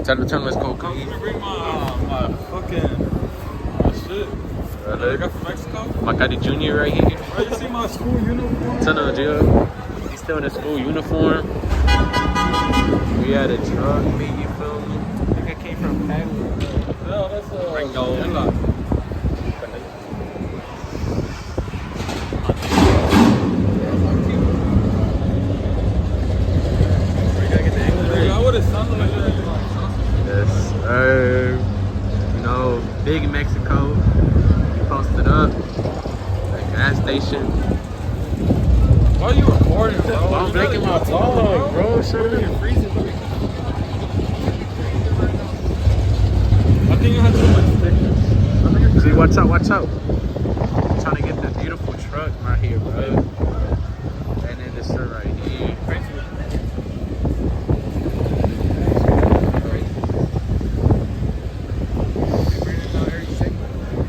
Tell them let's go. I'm gonna bring my fucking shit. I got from Mexico. Macari Jr. right here. Bro, you see my school uniform? Tell them, Joe. He's still in his school uniform. We had a truck meet, you feel me? I think I came from Padua. No, that's a Ringo. Yes, you know, big Mexico. We posted up at gas station. Why are you recording, bro? I'm breaking my vlog, bro. Shut up. You're freezing, bro. I think you had too much thickness. See, watch out, watch out. I'm trying to get this beautiful truck right here, bro. And then this shirt right here.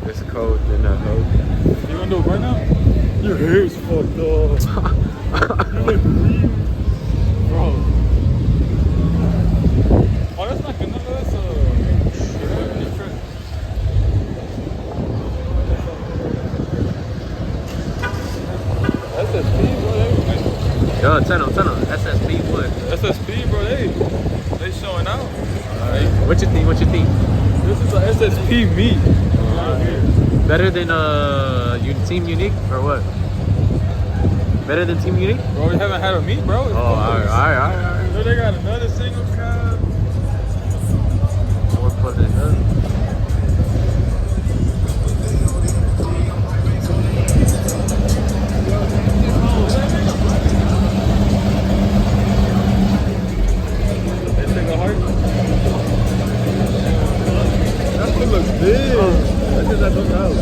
It's cold in that hoe. You wanna do it right now? Your hair's fucked up. You look green. Bro. Oh, that's not good enough. That's SSP, bro. Yo, tell them. SSP what? SSP, bro. They showing out. Alright. What you think? This is a SSP meet. Better than Team Unique or what? Better than Team Unique? Bro, we haven't had a meet, bro. Oh, alright. So they got another single cab. We're putting it up. That single heart. That one looks big. That does not look out.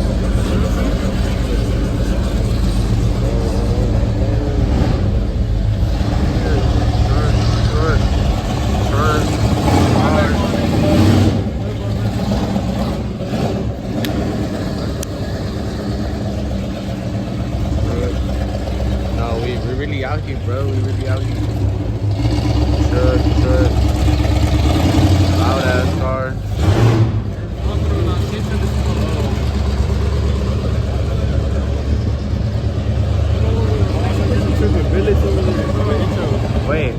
No, we really out here, bro. We really out here. Truck. Loud ass car. Wait.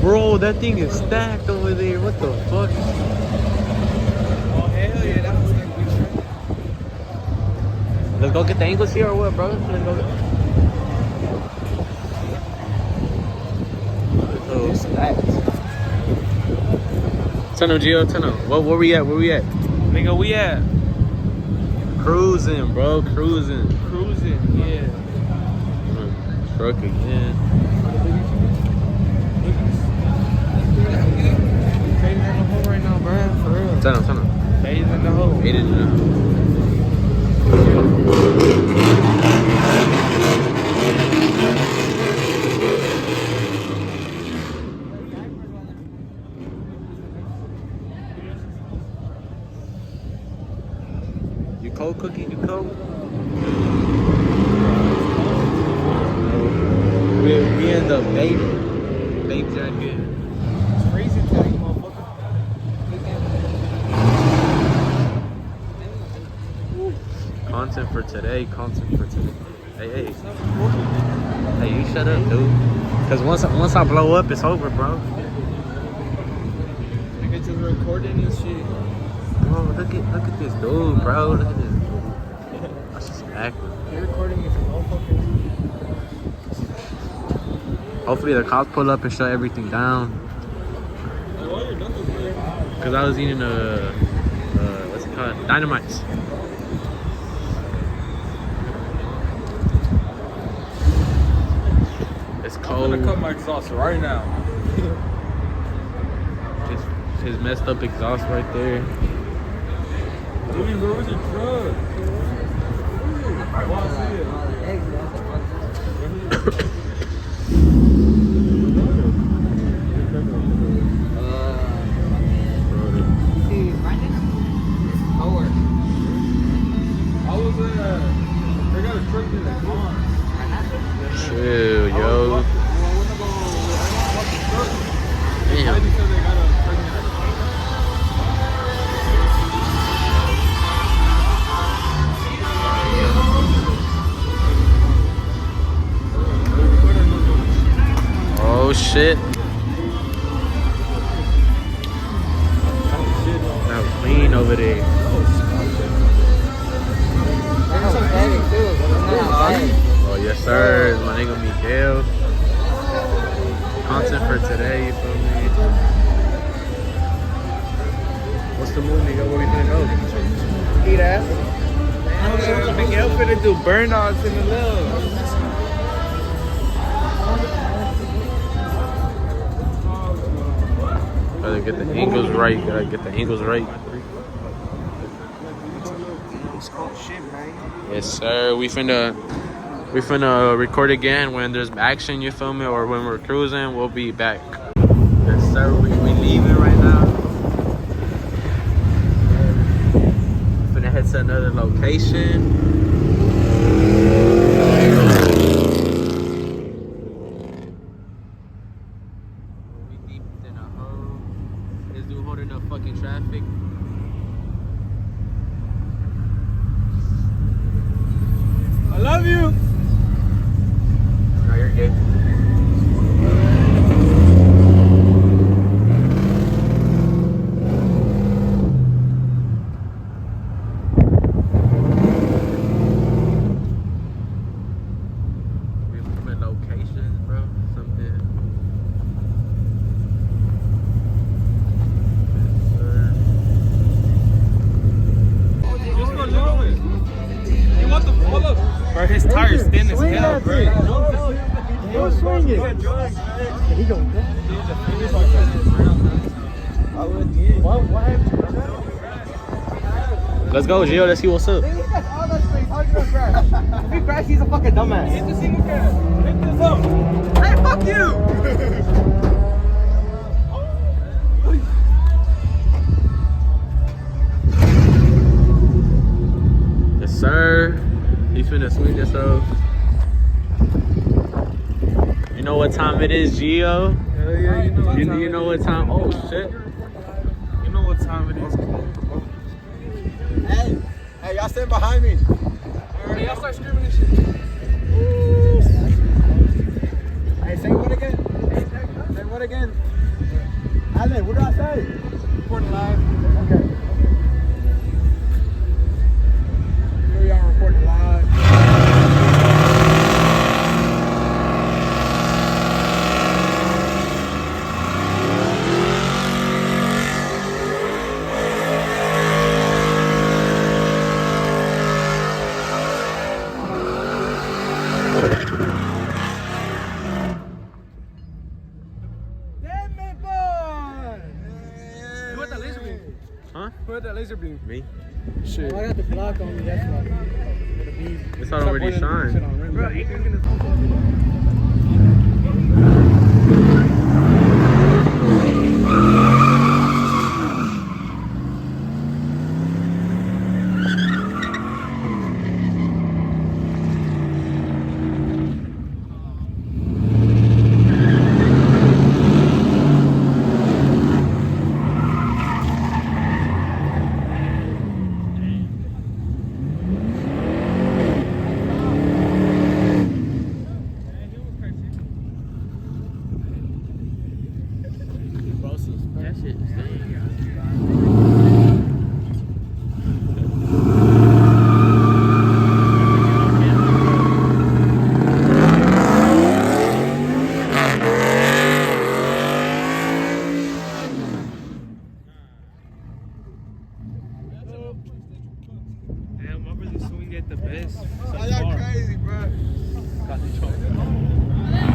Bro, that thing is stacked over there. What the fuck? Oh, hell yeah, that was like we tripped. Let's go get the angles here or what, bro? Let's go get... Oh, stacked. Tell them, Gio, tell them. Where we at? Nigga, we at Cruising, bro. Cruising, yeah. Truck again. Fading in the hole right now, bro. For real. Tell them. Fading in the hole. Ate it in You cold, Cookie? You cold? We in the babe jacket. It's freezing today, motherfucker. Content for today. Hey. Hey, you shut up, dude. Cause once I blow up, it's over, bro. Nigga just recording and shit. Bro, look at this dude, bro. Look at this dude. That's just active. You're recording me from motherfuckers. Hopefully the cops pull up and shut everything down. Cause I was eating what's it called? Dynamites. It's cold. I'm gonna cut my exhaust right now. His messed up exhaust right there. Dude, where was your truck? I want to see it. They got a truck in the car. Chill, yo. Damn. Because they got a truck in the car. shit. That was clean over there. Oh yes sir, it's my nigga Miguel. Content for today, you feel me? What's the move, nigga? Where we finna go? Eat ass. Miguel finna do burnouts in the little. Gotta get the angles right. Gotta get the angles right. Shit, man. Yes, sir. We finna record again when there's action. You feel me? Or when we're cruising, we'll be back. Yes, sir. We leaving right now. Finna head to another location. We deep in a hole. This dude holding up fucking traffic. I love you. No, you're good. We from a location, bro. Something. Just go little bit. You want the pull up? Bro, his tire's thin as hell, bro. He'll swing it. He don't go. What happened to that? Let's go, Gio. Let's see what's up. He got all that space. How you gonna crash? If he crashes, he's a fucking dumbass. Hit the single cab. Hit this up. Hey, fuck you! Yes, sir. He's finna swing this up. You know what time it is, Gio? Hell yeah, you know what time You know what time? Oh shit. You know what time it is. Hey, y'all stand behind me. Alright, y'all start screaming this shit. Hey, say what again? Say what again? Alan, what did I say? Reporting live. Okay. Here we are reporting live. Who had that laser beam? Huh? Who had that laser beam? Me? Shit. I got the block on me, that's why. With a beam. It's already shine. Bro, you thinking it's That shit stink. Damn, my brother swing at the best. So Oh, y'all far. crazy, bro. Got the choke.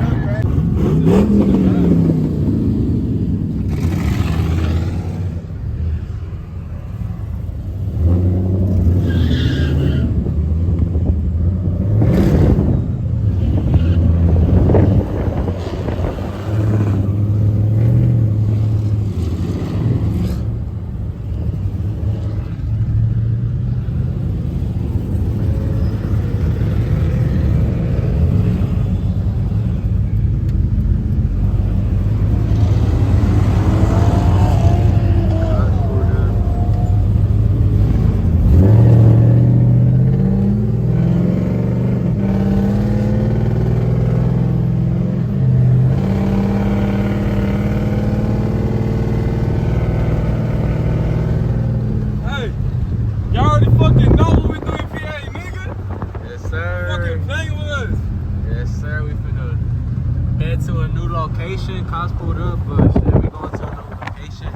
location. Cops pulled up, but shit, we going to another location.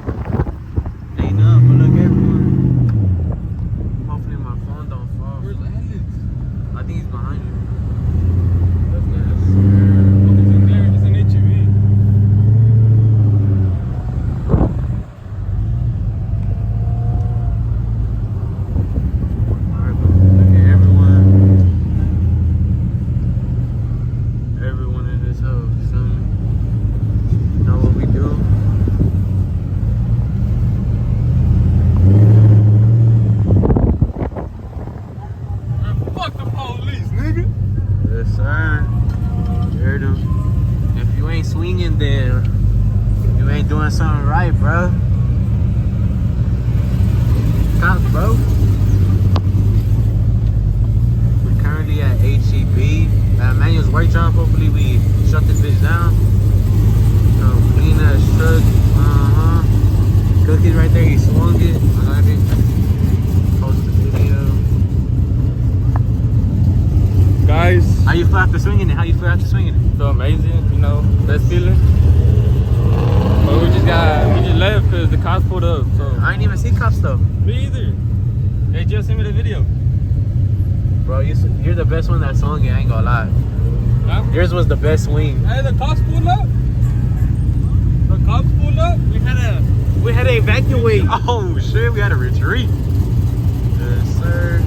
Ain't up, but look, everyone. Hopefully my phone don't fall. Where's Landon? I think he's behind you. It's in there. It's an HEV. Alright, but look at everyone. Everyone in this house, you feel me? Know what we do? Man, fuck the police, nigga. Yes, sir. Heard him. If you ain't swinging, then you ain't doing something right, bro. Cops, bro. We're currently at HEB, at Manuel's workshop. Hopefully, we shut this bitch down. Clean that truck. Cookies right there. He swung it. I got it. Post the video. Guys, How you feel after swinging it? How you feel after swinging it? feel amazing, you know, best feeling. But we just left because the cops pulled up, so. I ain't even see cops though. Me either. They just sent me the video. Bro, you're the best one that swung it. I ain't gonna lie. Huh? Yours was the best swing. Hey, the cops pulled up. The cops pulled up. We had to evacuate. Oh shit, we had to retreat. Yes, sir.